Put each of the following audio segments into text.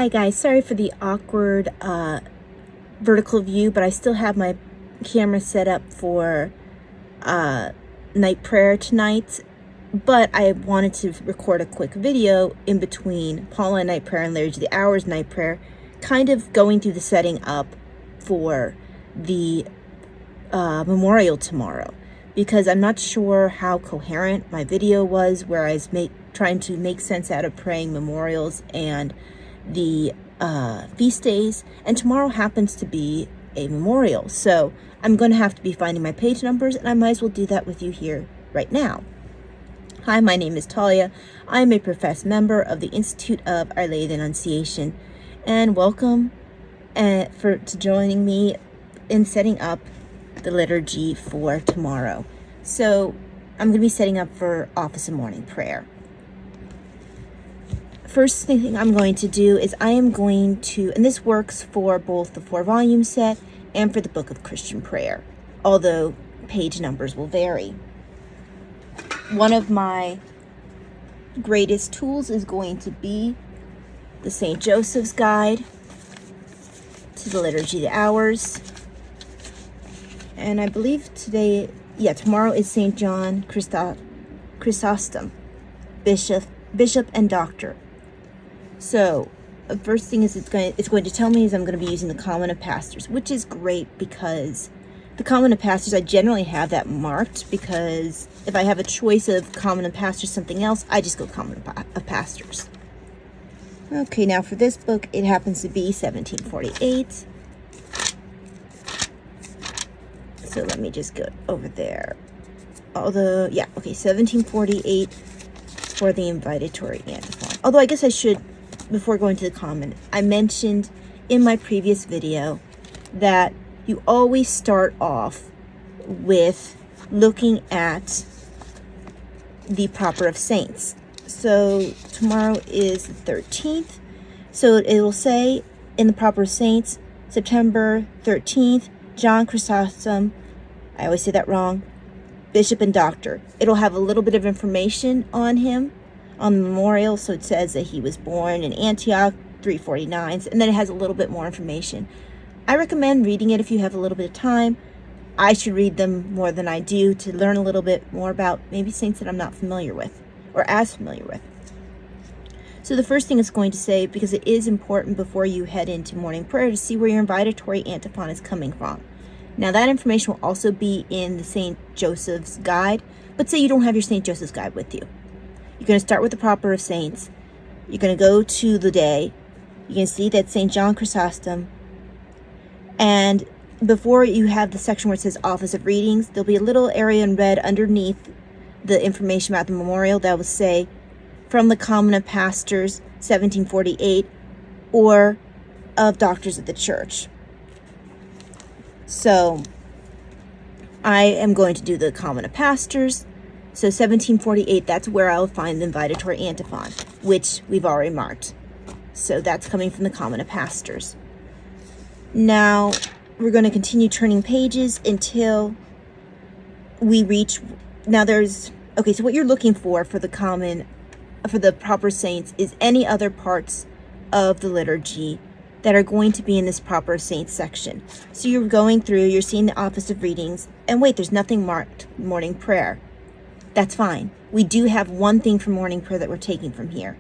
Hi guys, sorry for the awkward vertical view, but I still have my camera set up for night prayer tonight. But I wanted to record a quick video in between Pauline night prayer and Liturgy of the Hours night prayer, kind of going through the setting up for the memorial tomorrow, because I'm not sure how coherent my video was, where I was trying to make sense out of praying memorials and the feast days, and tomorrow happens to be a memorial, so I'm going to have to be finding my page numbers, and I might as well do that with you here right now. Hi, my name is Talia. I'm a professed member of the Institute of Our Lady of the Annunciation, and welcome to joining me in setting up the liturgy for tomorrow. So I'm going to be setting up for office and morning prayer. First thing I'm going to do is I am going to, and this works for both the 4-volume set and for the Book of Christian Prayer, although page numbers will vary. One of my greatest tools is going to be the St. Joseph's Guide to the Liturgy of the Hours. And I believe tomorrow is St. John Chrysostom, Bishop and Doctor. So the first thing is it's going to tell me is I'm going to be using the Common of Pastors, which is great because the Common of Pastors, I generally have that marked, because if I have a choice of Common of Pastors something else, I just go Common of Pastors. Okay, now for this book, it happens to be 1748. So let me just go over there. 1748 for the invitatory antiphon. Although I guess I should, before going to the common, I mentioned in my previous video that you always start off with looking at the Proper of Saints. So tomorrow is the 13th. So it will say in the Proper of Saints, September 13th, John Chrysostom, I always say that wrong, Bishop and Doctor. It'll have a little bit of information on him, on the memorial. So it says that he was born in Antioch, 349, and then it has a little bit more information. I recommend reading it if you have a little bit of time. I should read them more than I do to learn a little bit more about maybe saints that I'm not familiar with or as familiar with. So the first thing it's going to say, because it is important before you head into morning prayer, to see where your invitatory antiphon is coming from. Now that information will also be in the St. Joseph's Guide, but say you don't have your St. Joseph's Guide with you. You're going to start with the Proper of Saints. You're going to go to the day. You can see that St. John Chrysostom. And before you have the section where it says Office of Readings, there'll be a little area in red underneath the information about the memorial that will say from the Common of Pastors, 1748, or of Doctors of the Church. So I am going to do the Common of Pastors. So 1748, that's where I'll find the invitatory antiphon, which we've already marked. So that's coming from the Common of Pastors. Now we're going to continue turning pages until we reach, so what you're looking for the Proper Saints is any other parts of the liturgy that are going to be in this Proper Saints section. So you're going through, you're seeing the Office of Readings, and wait, there's nothing marked morning prayer. That's fine. We do have one thing for morning prayer that we're taking from here,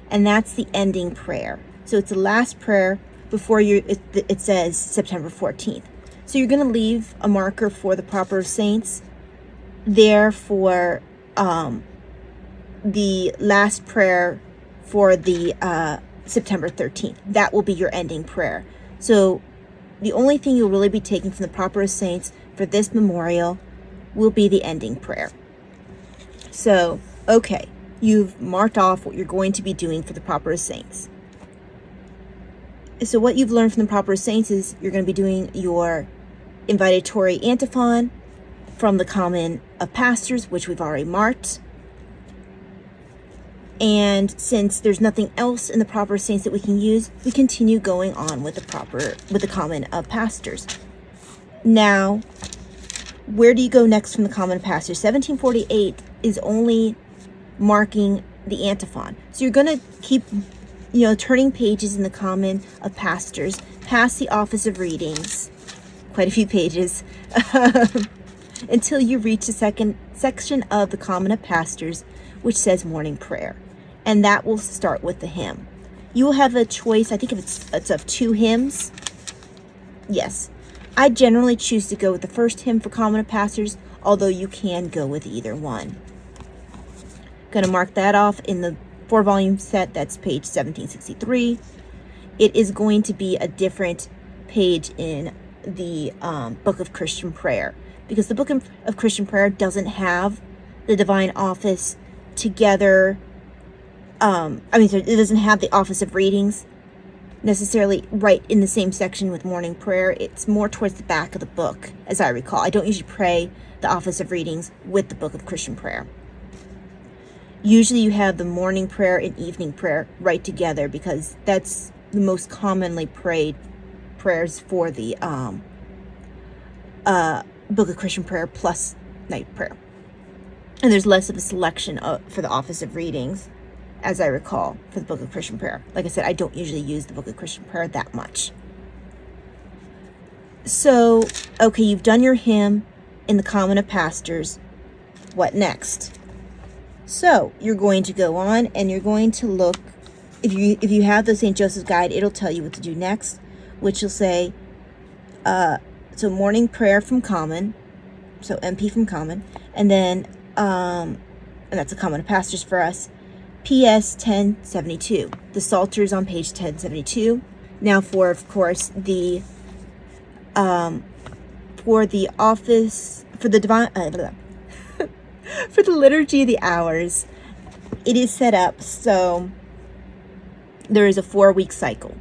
and that's the ending prayer. So it's the last prayer before it says September 14th. So you're going to leave a marker for the Proper of Saints there for the last prayer for the September 13th. That will be your ending prayer. So the only thing you'll really be taking from the Proper of Saints for this memorial will be the ending prayer. So, okay, you've marked off what you're going to be doing for the Proper of Saints. So what you've learned from the Proper of Saints is you're going to be doing your invitatory antiphon from the Common of Pastors, which we've already marked. And since there's nothing else in the Proper of Saints that we can use, we continue going on with the Common of Pastors. Now, where do you go next from the Common of Pastors? 1748 is only marking the antiphon. So you're going to keep turning pages in the Common of Pastors, past the Office of Readings, quite a few pages, until you reach the second section of the Common of Pastors, which says morning prayer. And that will start with the hymn. You will have a choice, I think it's of 2 hymns. Yes. I generally choose to go with the first hymn for Common of Pastors, although you can go with either one. Going to mark that off in the 4-volume set. That's page 1763. It is going to be a different page in the Book of Christian Prayer, because the Book of Christian Prayer doesn't have the Divine Office together. It doesn't have the Office of Readings necessarily right in the same section with morning prayer. It's more towards the back of the book, as I recall. I don't usually pray the Office of Readings with the Book of Christian Prayer. Usually you have the morning prayer and evening prayer right together, because that's the most commonly prayed prayers for the Book of Christian Prayer plus night prayer. And there's less of a selection for the Office of Readings, as I recall, for the Book of Christian Prayer. Like I said, I don't usually use the Book of Christian Prayer that much. So, okay, you've done your hymn in the Common of Pastors. What next? So, you're going to go on and you're going to look, if you have the St. Joseph's Guide, it'll tell you what to do next, which will say, so morning prayer from Common, so MP from Common, and then, and that's a Common of Pastors for us, PS 1072. The Psalter is on page 1072. Now for, of course, the office, for the divine, for the Liturgy of the Hours, it is set up so there is a 4-week cycle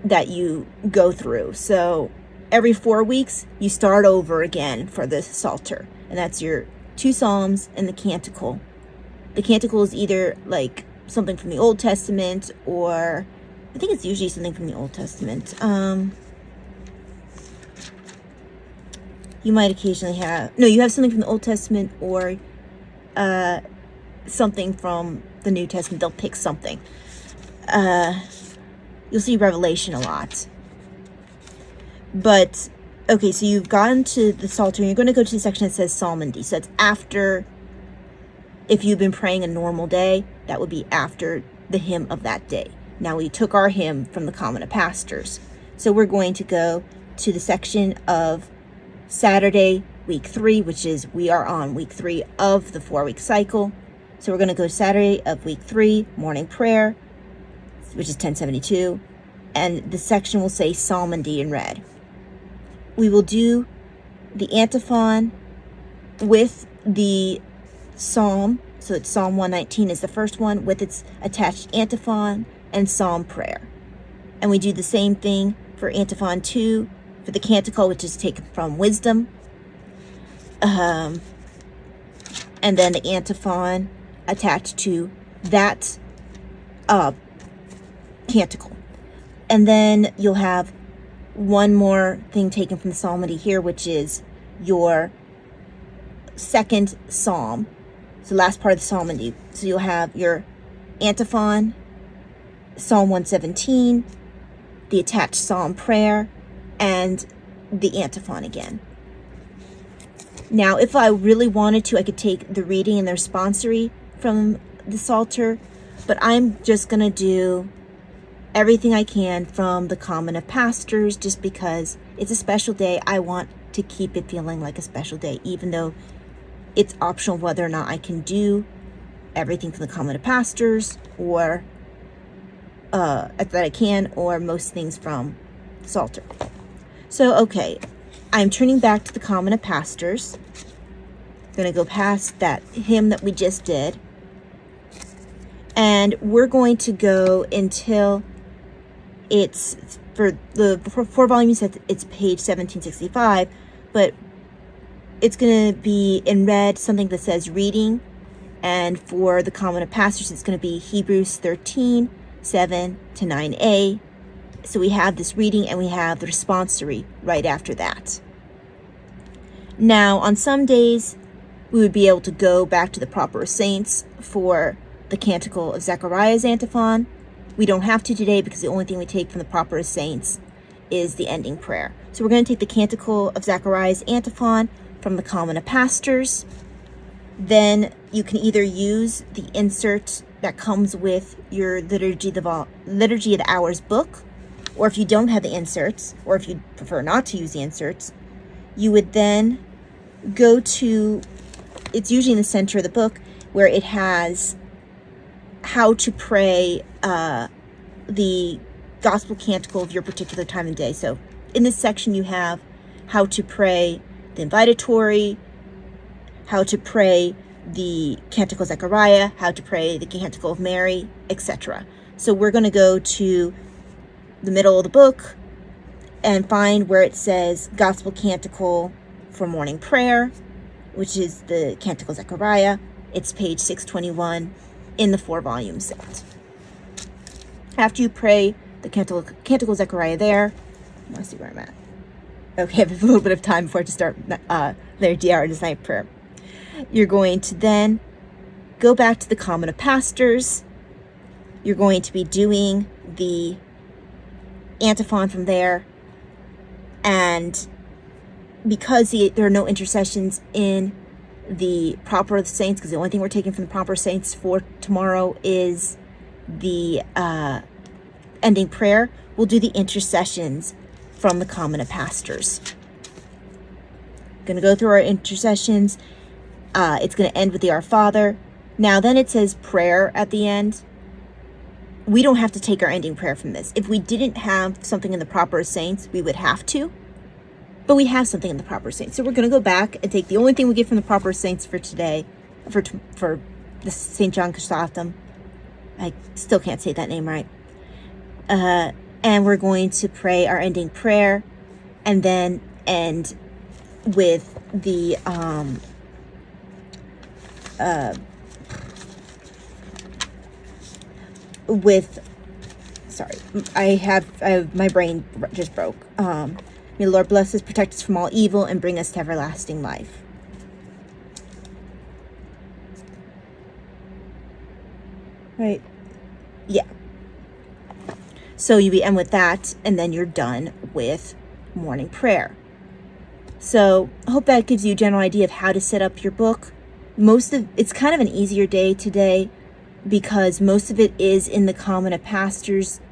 that you go through. So every 4 weeks, you start over again for the Psalter. And that's your 2 Psalms and the Canticle. The Canticle is either like something from the Old Testament, or I think it's usually something from the Old Testament. You might occasionally have, no, you have something from the Old Testament or something from the New Testament. They'll pick something. You'll see Revelation a lot. But, okay, so you've gotten to the Psalter, and you're going to go to the section that says Psalmody. So it's after, if you've been praying a normal day, that would be after the hymn of that day. Now, we took our hymn from the Common of Pastors. So we're going to go to the section of Saturday, week 3, which is, we are on week 3 of the 4-week cycle. So we're going to go Saturday of week 3, morning prayer, which is 1072. And the section will say Psalmody in red. We will do the antiphon with the psalm. So it's Psalm 119 is the first one with its attached antiphon and psalm prayer. And we do the same thing for antiphon 2 for the canticle, which is taken from Wisdom. And then the antiphon attached to that canticle. And then you'll have one more thing taken from the Psalmody here, which is your second psalm. So the last part of the Psalmody. So you'll have your antiphon, Psalm 117, the attached psalm prayer, and the antiphon again. Now, if I really wanted to, I could take the reading and the responsory from the Psalter, but I'm just going to do everything I can from the Common of Pastors, just because it's a special day. I want to keep it feeling like a special day, even though it's optional whether or not I can do everything from the Common of Pastors, or that I can, or most things from the Psalter. So, okay, I'm turning back to the Common of Pastors. I'm going to go past that hymn that we just did. And we're going to go until it's, for the 4 volumes, it's page 1765, but it's going to be in red, something that says reading. And for the Common of Pastors, it's going to be Hebrews 13, 7 to 9a. So we have this reading and we have the responsory right after that. Now, on some days, we would be able to go back to the proper saints for the Canticle of Zechariah's antiphon. We don't have to today because the only thing we take from the Proper of Saints is the ending prayer. So we're going to take the Canticle of Zacharias antiphon from the Common of Pastors. Then you can either use the insert that comes with your Liturgy of the Hours book, or if you don't have the inserts, or if you prefer not to use the inserts, you would then go to, it's usually in the center of the book, where it has how to pray the gospel canticle of your particular time and day. So in this section you have how to pray the invitatory, how to pray the Canticle of Zechariah, how to pray the Canticle of Mary, etc. So we're going to go to the middle of the book and find where it says Gospel Canticle for Morning Prayer, which is the Canticle of Zechariah. It's page 621 in the 4-volume set. After you pray the Canticle of Zechariah there, I want to see where I'm at. Okay, I have a little bit of time before I just start Liturgy Hour and Night Prayer. You're going to then go back to the Common of Pastors. You're going to be doing the antiphon from there. And because there are no intercessions in the Proper of the Saints, because the only thing we're taking from the Proper Saints for tomorrow is the ending prayer, we'll do the intercessions from the Common of Pastors. Going to go through our intercessions. It's going to end with the Our Father. Now, then it says prayer at the end. We don't have to take our ending prayer from this. If we didn't have something in the Proper Saints, we would have to. But we have something in the Proper Saints. So we're going to go back and take the only thing we get from the Proper Saints for today, for the St. John Chrysostom. I still can't say that name right. And we're going to pray our ending prayer and then end with the my brain just broke. May the Lord bless us, protect us from all evil, and bring us to everlasting life. Right? Yeah. So you end with that, and then you're done with morning prayer. So I hope that gives you a general idea of how to set up your book. It's kind of an easier day today because most of it is in the Common of Pastors.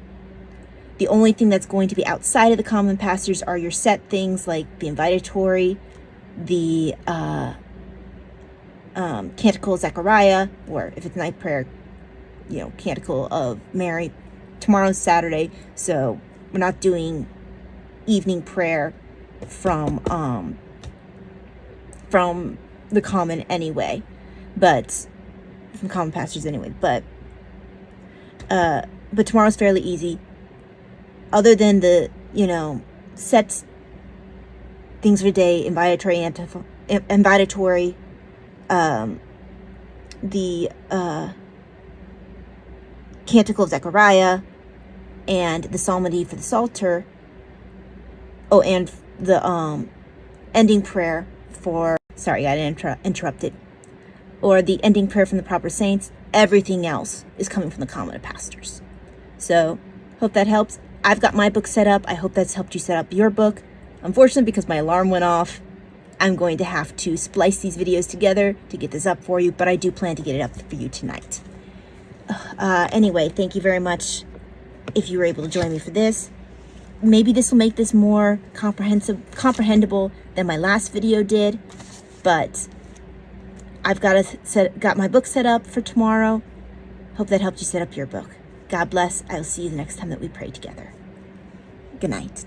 The only thing that's going to be outside of the Common Pastors are your set things like the invitatory, the Canticle of Zechariah, or if it's night prayer, Canticle of Mary. Tomorrow's Saturday, so we're not doing evening prayer from the Common anyway, but from Common Pastors anyway. But tomorrow's fairly easy. Other than the, sets things for the day, invitatory, the Canticle of Zechariah, and the Psalmody for the Psalter. Oh, and the ending prayer for, sorry, I got interrupted. Or the ending prayer from the Proper Saints. Everything else is coming from the Common of Pastors. So, hope that helps. I've got my book set up. I hope that's helped you set up your book. Unfortunately, because my alarm went off, I'm going to have to splice these videos together to get this up for you, but I do plan to get it up for you tonight. Anyway, thank you very much if you were able to join me for this. Maybe this will make this more comprehensible than my last video did, but I've got my book set up for tomorrow. Hope that helped you set up your book. God bless. I will see you the next time that we pray together. Good night.